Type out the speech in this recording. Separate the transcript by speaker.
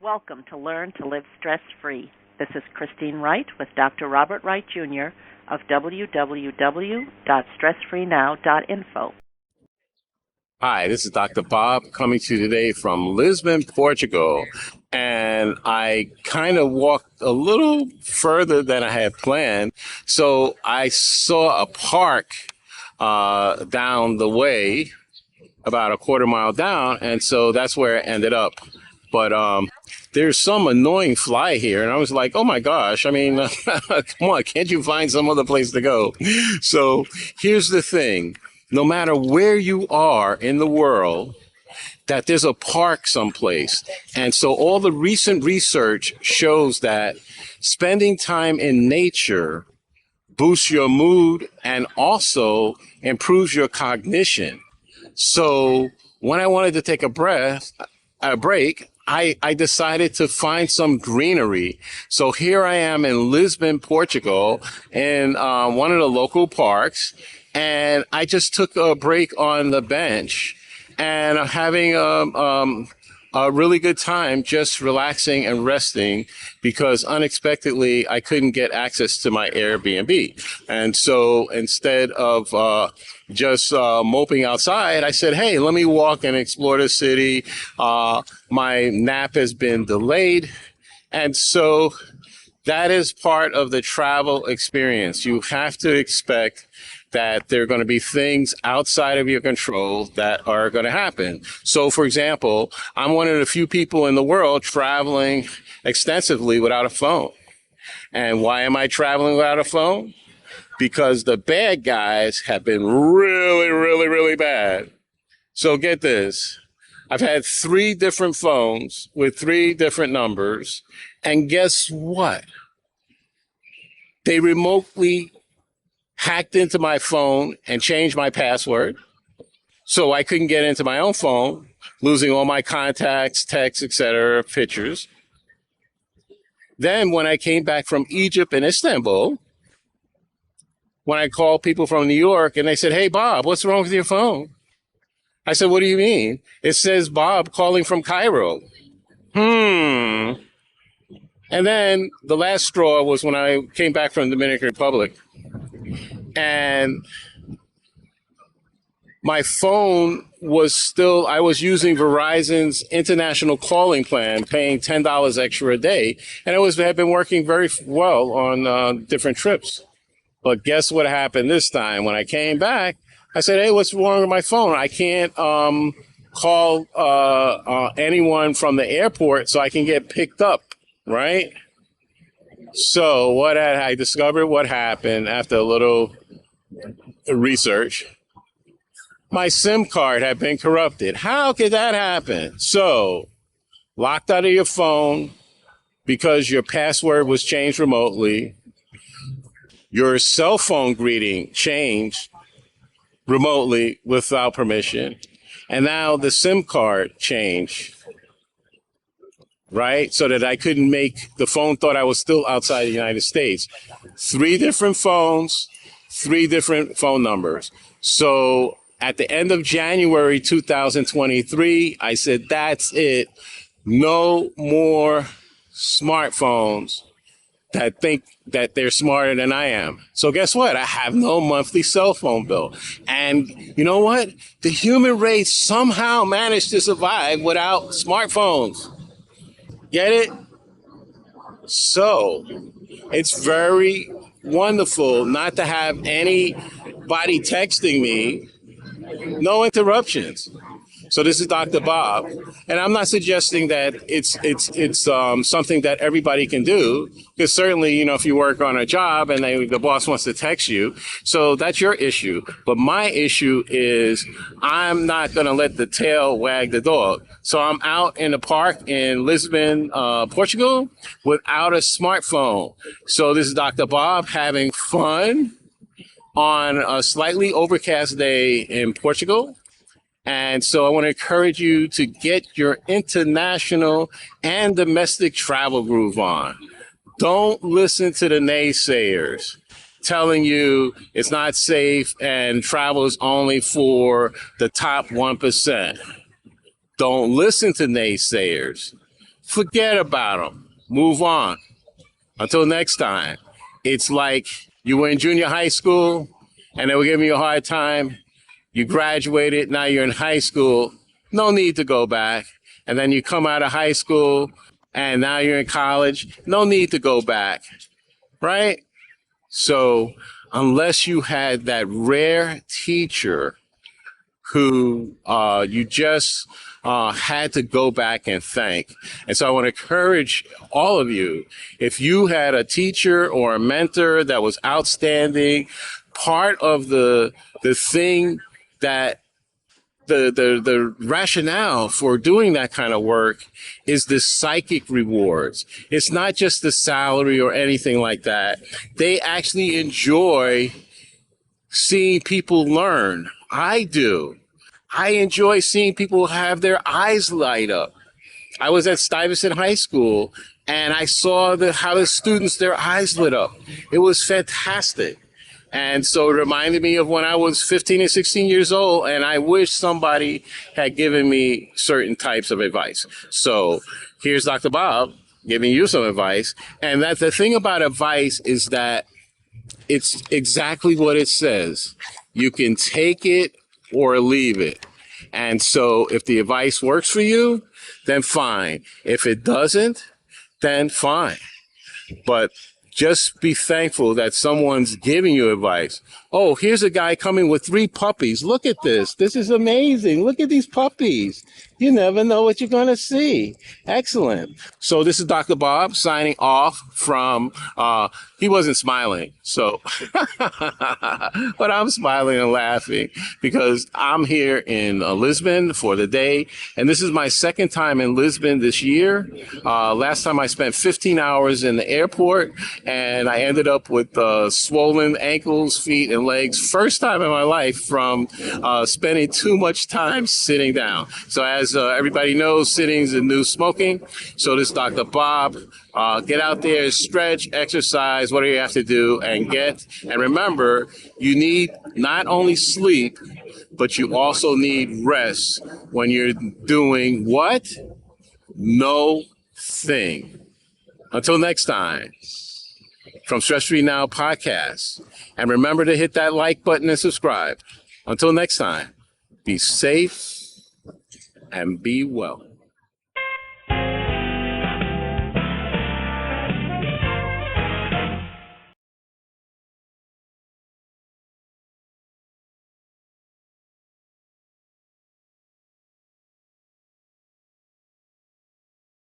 Speaker 1: Welcome to Learn to Live Stress-Free. This is Christine Wright with Dr. Robert Wright Jr. of www.stressfreenow.info.
Speaker 2: Hi, this is Dr. Bob coming to you today from Lisbon, Portugal. And I kind of walked a little further than I had planned. So I saw a park down the way, about a quarter mile down. And so that's where I ended up. But there's some annoying fly here. And I was like, oh, my gosh, I mean, come on, can't you find some other place to go? So here's the thing. No matter where you are in the world, that there's a park someplace. And so all the recent research shows that spending time in nature boosts your mood and also improves your cognition. So when I wanted to take a break, I decided to find some greenery. So here I am in Lisbon, Portugal, in one of the local parks. And I just took a break on the bench and having a really good time, just relaxing and resting, because unexpectedly I couldn't get access to my Airbnb. And so instead of just moping outside, I said, hey, let me walk and explore the city. My nap has been delayed. And so that is part of the travel experience. You have to expect that there are going to be things outside of your control that are going to happen. So, for example, I'm one of the few people in the world traveling extensively without a phone. And why am I traveling without a phone? Because the bad guys have been really, really, really bad. So get this. I've had 3 different phones with 3 different numbers. And guess what? They remotely hacked into my phone and changed my password. So I couldn't get into my own phone, losing all my contacts, texts, etc., pictures. Then when I came back from Egypt and Istanbul, when I called people from New York and they said, hey, Bob, what's wrong with your phone? I said, what do you mean? It says Bob calling from Cairo. And then the last straw was when I came back from the Dominican Republic. And my phone was still, I was using Verizon's international calling plan, paying $10 extra a day. And it had been working very well on different trips. But guess what happened this time? When I came back, I said, hey, what's wrong with my phone? I can't call anyone from the airport so I can get picked up, right? So what I discovered what happened after a little research. My SIM card had been corrupted. How could that happen? So locked out of your phone because your password was changed remotely. Your cell phone greeting changed remotely without permission. And now the SIM card changed. Right? So that I couldn't the phone thought I was still outside the United States. 3 different phones, 3 different phone numbers. So at the end of January 2023, I said, that's it. No more smartphones that think that they're smarter than I am. So guess what? I have no monthly cell phone bill. And you know what? The human race somehow managed to survive without smartphones. Get it? So it's very wonderful not to have anybody texting me, no interruptions. So this is Dr. Bob, and I'm not suggesting that it's something that everybody can do, because certainly, if you work on a job and the boss wants to text you, so that's your issue. But my issue is I'm not going to let the tail wag the dog. So I'm out in the park in Lisbon, Portugal, without a smartphone. So this is Dr. Bob having fun on a slightly overcast day in Portugal. And so I want to encourage you to get your international and domestic travel groove on. Don't listen to the naysayers telling you it's not safe and travel is only for the top 1%. Don't listen to naysayers. Forget about them. Move on. Until next time. It's like you were in junior high school and they were giving you a hard time. You graduated. Now you're in high school. No need to go back. And then you come out of high school and now you're in college. No need to go back. Right? So unless you had that rare teacher who you just had to go back and thank. And so I want to encourage all of you, if you had a teacher or a mentor that was outstanding, part of the thing that the rationale for doing that kind of work is the psychic rewards. It's not just the salary or anything like that. They actually enjoy seeing people learn. I do. I enjoy seeing people have their eyes light up. I was at Stuyvesant High School and I saw how the students, their eyes lit up. It was fantastic. And so it reminded me of when I was 15 and 16 years old, and I wish somebody had given me certain types of advice. So here's Dr. Bob giving you some advice. And that the thing about advice is that it's exactly what it says. You can take it or leave it. And so if the advice works for you, then fine. If it doesn't, then fine. But just be thankful that someone's giving you advice. Oh, here's a guy coming with 3 puppies. Look at this. This is amazing. Look at these puppies. You never know what you're going to see. Excellent. So this is Dr. Bob signing off from, he wasn't smiling, so, but I'm smiling and laughing because I'm here in Lisbon for the day. And this is my second time in Lisbon this year. Last time I spent 15 hours in the airport and I ended up with swollen ankles, feet, and legs. First time in my life from spending too much time sitting down. So as everybody knows, sitting is the new smoking. So this is Dr. Bob. Get out there, stretch, exercise, whatever you have to do, and remember, you need not only sleep, but you also need rest when you're doing what? No thing. Until next time, from Stress Free Now podcast. And remember to hit that like button and subscribe. Until next time, be safe and be well.